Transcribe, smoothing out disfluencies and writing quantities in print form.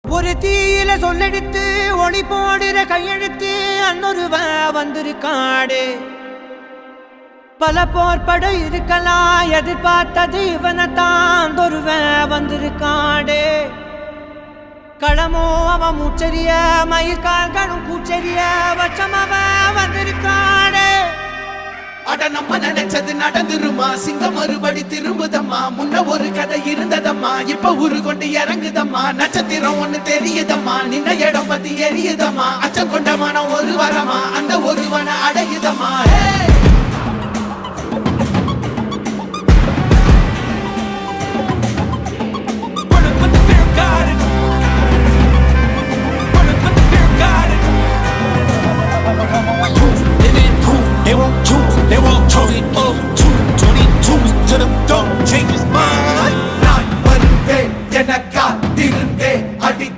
ஒரு தீயில சொல்லெடுத்து ஒளி போடுற கையெழுத்து அன்னொருவ வந்திருக்காடு. பல போர்பட இருக்கலாம் எதிர்பார்த்தது இவனைத்தான் ஒருவ வந்திருக்காடு. களமோ அவன் மூச்சரிய மயிர்கால்களும் கூச்சரிய வச்சம் அவன் வந்திருக்காடு. அட நம்ம நினைச்சது நடந்துருமா, சிங்கம் மறுபடி திரும்புதம்மா. முன்ன ஒரு கதை இருந்ததம்மா, இப்ப ஊரு கொண்டு இறங்குதம்மா. நட்சத்திரம் ஒண்ணு தெரியுதம்மா, நின்ன இடம் பத்தி எரியுதம்மா. அச்சம் கொண்ட மனம் ஒரு வரமா, அந்த ஒருவனை அடையுதம்மா.